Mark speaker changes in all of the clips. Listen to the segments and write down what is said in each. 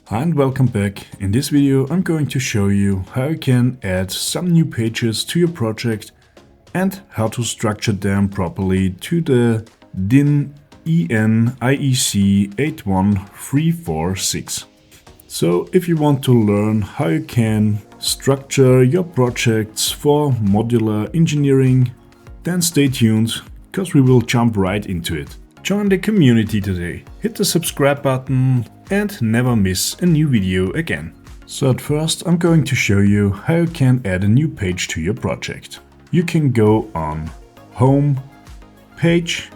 Speaker 1: Hi and welcome back. In this video I'm going to show you how you can add some new pages to your project and how to structure them properly to the DIN EN IEC 81346. So if you want to learn how you can structure your projects for modular engineering, then stay tuned because we will jump right into it. Join the community today, hit the subscribe button and never miss a new video again. So at first I'm going to show you how you can add a new page to your project. You can go on Home, Page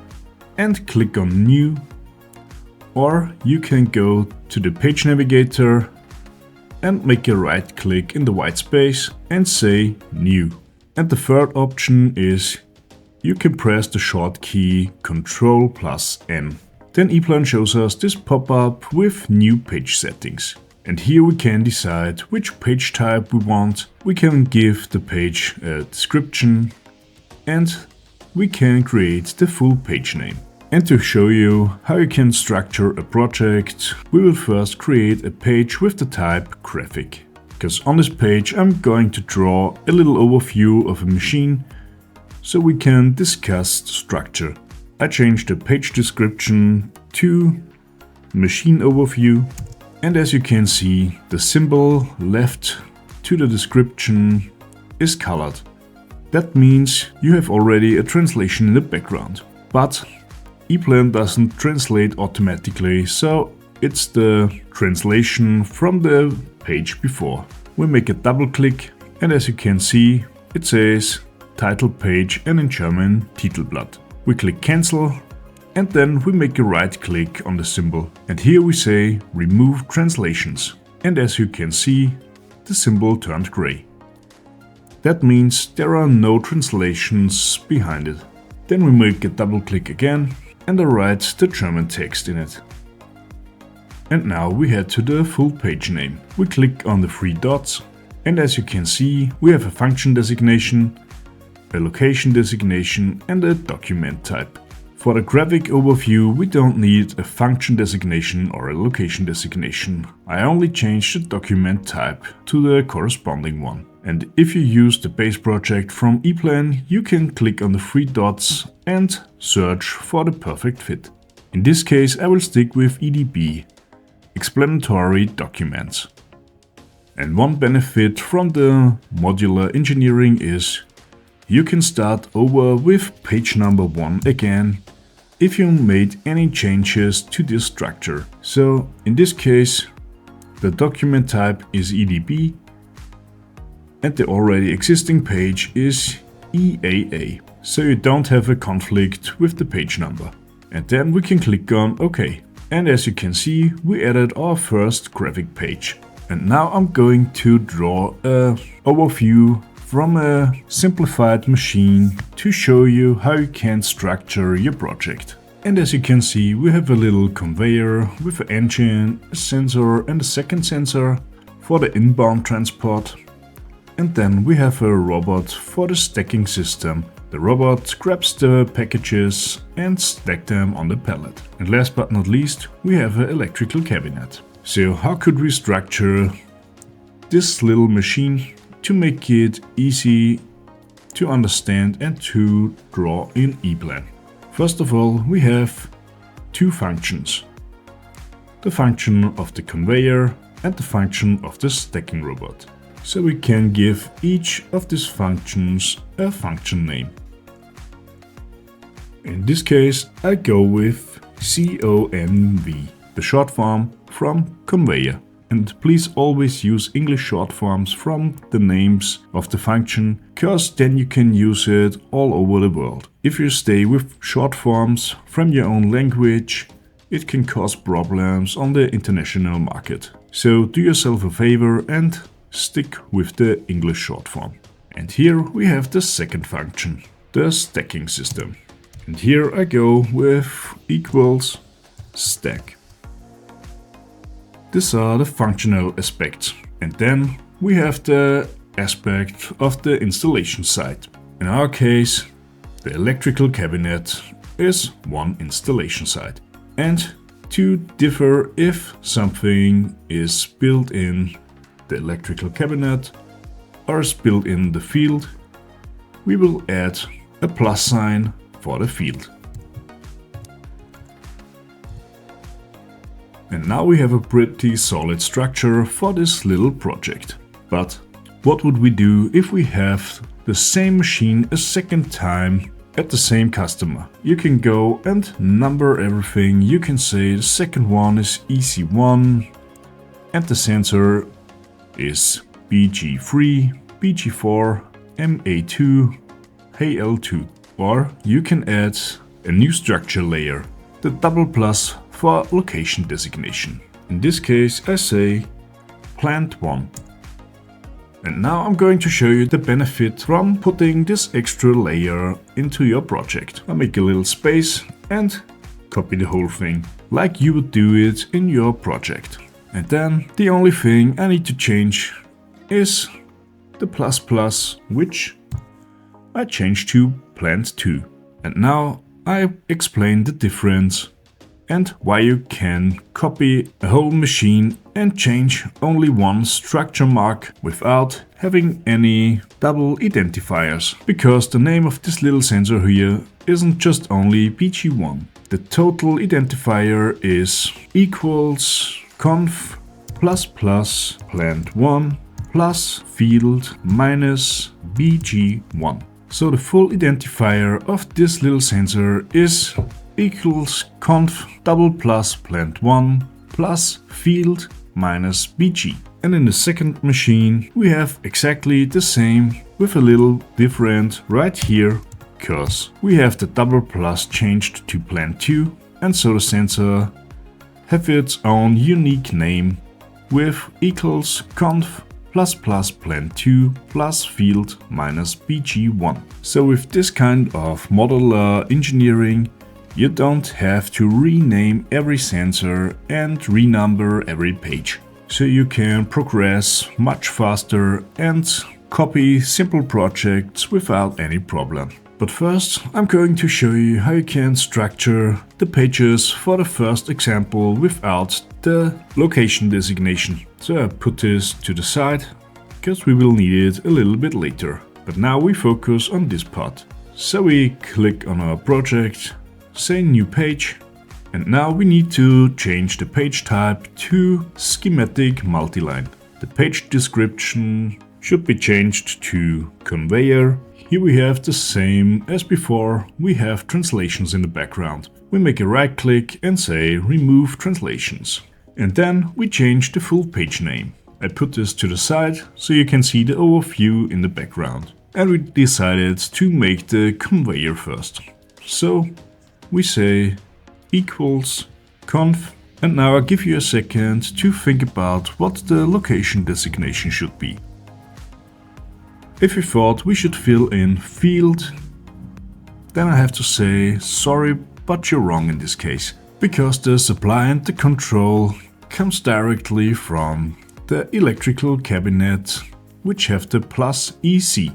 Speaker 1: and click on New, or you can go to the Page Navigator and make a right click in the white space and say New. And the third option is you can press the short key Ctrl+N. Then EPLAN shows us this pop-up with new page settings. And here we can decide which page type we want. We can give the page a description and we can create the full page name. And to show you how you can structure a project, we will first create a page with the type graphic. Because on this page I'm going to draw a little overview of a machine so we can discuss the structure. I changed the page description to machine overview, and as you can see, the symbol left to the description is colored. That means you have already a translation in the background. But EPLAN doesn't translate automatically, so it's the translation from the page before. We make a double click and as you can see, it says title page and in German Titelblatt. We click cancel and then we make a right click on the symbol. And here we say remove translations. And as you can see, the symbol turned gray. That means there are no translations behind it. Then we make a double click again and I write the German text in it. And now we head to the full page name. We click on the three dots and as you can see, we have a function designation, a location designation and a document type. For the graphic overview we don't need a function designation or a location designation. I only changed the document type to the corresponding one. And if you use the base project from EPLAN, you can click on the three dots and search for the perfect fit. In this case I will stick with EDB, explanatory documents. And one benefit from the modular engineering is you can start over with page number 1 again if you made any changes to this structure. So in this case, the document type is EDB and the already existing page is EAA. So you don't have a conflict with the page number. And then we can click on OK. And as you can see, we added our first graphic page. And now I'm going to draw an overview from a simplified machine to show you how you can structure your project. And as you can see, we have a little conveyor with an engine, a sensor and a second sensor for the inbound transport. And then we have a robot for the stacking system. The robot grabs the packages and stacks them on the pallet. And last but not least, we have an electrical cabinet. So how could we structure this little machine to make it easy to understand and to draw in EPLAN? First of all, we have two functions. The function of the conveyor and the function of the stacking robot. So we can give each of these functions a function name. In this case, I go with CONV, the short form from conveyor. And please always use English short forms from the names of the function, because then you can use it all over the world. If you stay with short forms from your own language, it can cause problems on the international market. So do yourself a favor and stick with the English short form. And here we have the second function, the stacking system. And here I go with equals stack. These are the functional aspects. And then we have the aspect of the installation site. In our case, the electrical cabinet is one installation site. And to differ if something is built in the electrical cabinet or is built in the field, we will add a plus sign for the field. And now we have a pretty solid structure for this little project. But what would we do if we have the same machine a second time at the same customer? You can go and number everything. You can say the second one is EC1 and the sensor is BG3, BG4, MA2, HL2. Or you can add a new structure layer, the double plus for location designation. In this case I say plant 1. And now I'm going to show you the benefit from putting this extra layer into your project. I'll make a little space and copy the whole thing, like you would do it in your project. And then the only thing I need to change is the plus, which I changed to plant 2. And now I explain the difference and why you can copy a whole machine and change only one structure mark without having any double identifiers. Because the name of this little sensor here isn't just only BG1. The total identifier is equals conf ++ plant 1 plus field minus BG1. So the full identifier of this little sensor is equals conf ++ plant 1 plus field minus BG. And in the second machine we have exactly the same with a little different right here, because we have the double plus changed to plant 2, and so the sensor have its own unique name with equals conf ++ plant 2 plus field minus BG1. So with this kind of modular engineering, you don't have to rename every sensor and renumber every page. So you can progress much faster and copy simple projects without any problem. But first I'm going to show you how you can structure the pages for the first example without the location designation. So I put this to the side, because we will need it a little bit later. But now we focus on this part. So we click on our project, say new page, and now we need to change the page type to schematic multiline. The page description should be changed to conveyor. Here we have the same as before, we have translations in the background. We make a right click and say remove translations. And then we change the full page name. I put this to the side so you can see the overview in the background. And we decided to make the conveyor first. So we say equals conf, and now I'll give you a second to think about what the location designation should be. If you thought we should fill in field, then I have to say sorry, but you're wrong in this case, because the supply and the control comes directly from the electrical cabinet, which have the plus EC.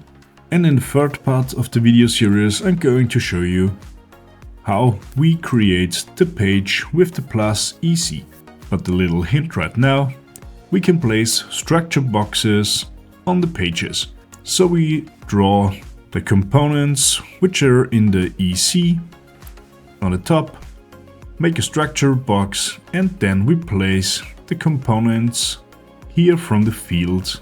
Speaker 1: And in the third part of the video series I'm going to show you how we create the page with the plus EC. But the little hint right now, we can place structure boxes on the pages. So we draw the components which are in the EC on the top, make a structure box, and then we place the components here from the field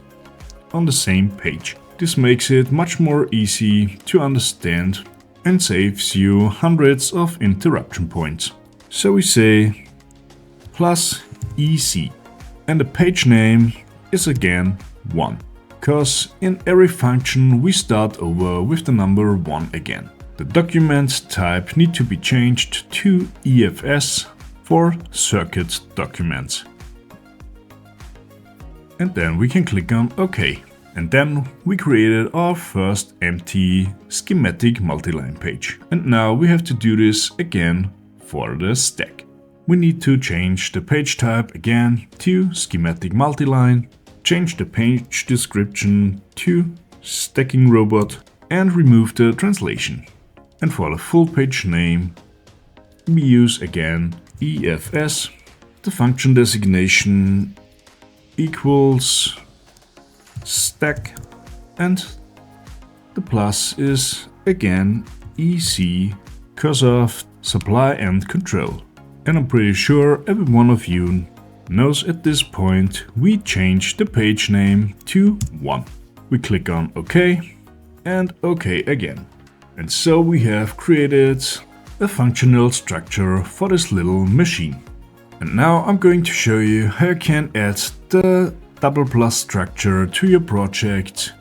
Speaker 1: on the same page. This makes it much more easy to understand and saves you hundreds of interruption points. So we say plus EC, and the page name is again 1, because in every function we start over with the number 1 again. The document type need to be changed to EFS for circuit documents. And then we can click on OK. And then we created our first empty schematic multiline page. And now we have to do this again for the stack. We need to change the page type again to schematic multiline, change the page description to stacking robot, and remove the translation. And for the full page name, we use again EFS, the function designation equals stack, and the plus is again EC because of supply and control. And I'm pretty sure every one of you knows at this point we change the page name to 1. We click on OK and OK again. And so we have created a functional structure for this little machine. And now I'm going to show you how you can add the double plus structure to your project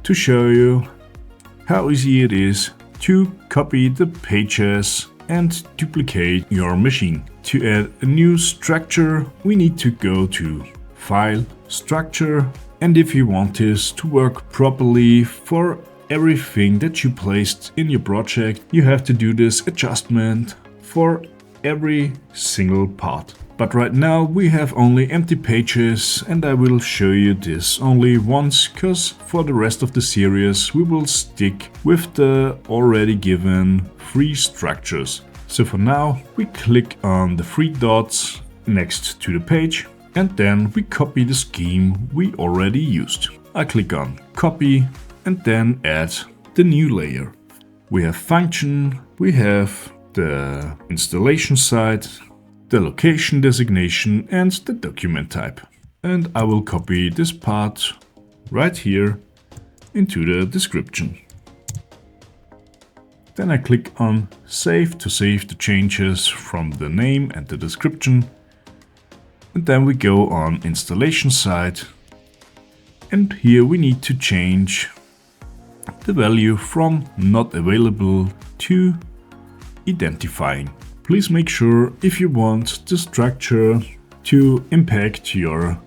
Speaker 1: to show you how easy it is to copy the pages and duplicate your machine. To add a new structure, we need to go to File, Structure, and if you want this to work properly for everything that you placed in your project, you have to do this adjustment for every single part. But right now we have only empty pages, and I will show you this only once, because for the rest of the series we will stick with the already given 3 structures. So for now we click on the 3 dots next to the page and then we copy the scheme we already used. I click on copy and then add the new layer. We have function, we have the installation site, the location designation and the document type. And I will copy this part right here into the description. Then I click on Save to save the changes from the name and the description. And then we go on installation site. And here we need to change the value from not available to identifying. Please make sure if you want the structure to impact your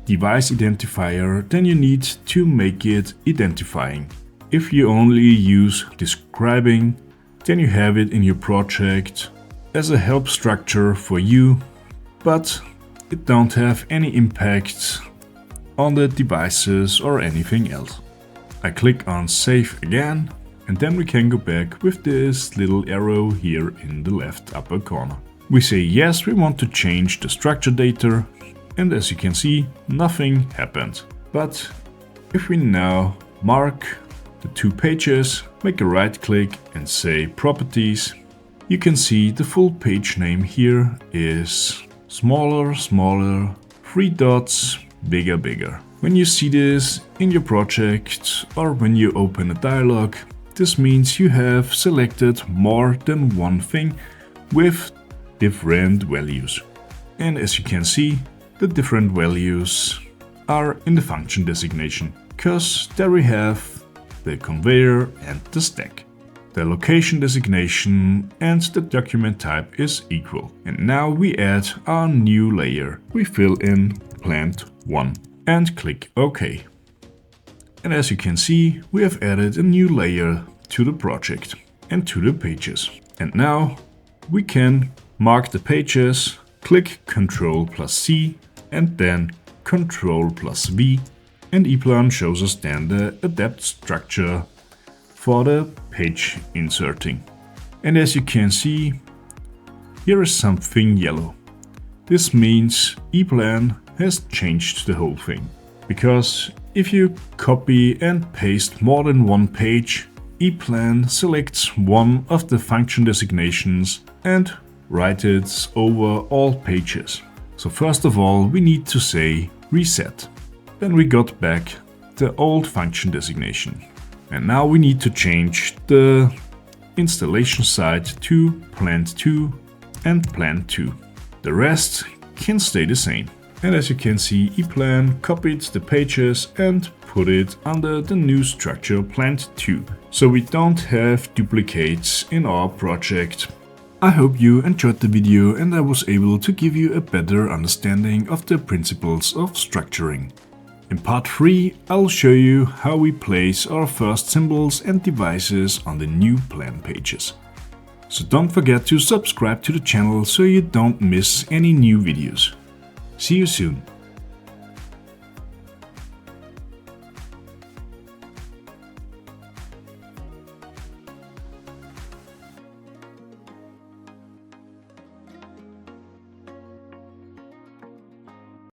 Speaker 1: device identifier, then you need to make it identifying. If you only use describing, then you have it in your project as a help structure for you, but it don't have any impact on the devices or anything else. I click on Save again, and then we can go back with this little arrow here in the left upper corner. We say yes, we want to change the structure data, and as you can see, nothing happened. But if we now mark the 2 pages, make a right click and say Properties, you can see the full page name here is smaller, smaller, 3 dots, bigger, bigger. When you see this in your project or when you open a dialog, this means you have selected more than one thing with different values. And as you can see, the different values are in the function designation, because there we have the conveyor and the stack. The location designation and the document type is equal. And now we add our new layer. We fill in plant 1 and click OK. And as you can see, we have added a new layer to the project and to the pages. And now we can mark the pages, click Ctrl+C and then Ctrl+V, and EPLAN shows us then the adapt structure for the page inserting. And as you can see, here is something yellow. This means EPLAN has changed the whole thing. Because if you copy and paste more than one page, EPLAN selects one of the function designations and writes it over all pages. So first of all, we need to say reset. Then we got back the old function designation. And now we need to change the installation site to plant 2 and plant 2. The rest can stay the same. And as you can see, EPLAN copied the pages and put it under the new structure plant 2. So we don't have duplicates in our project. I hope you enjoyed the video and I was able to give you a better understanding of the principles of structuring. In part 3, I'll show you how we place our first symbols and devices on the new plan pages. So don't forget to subscribe to the channel so you don't miss any new videos. See you soon.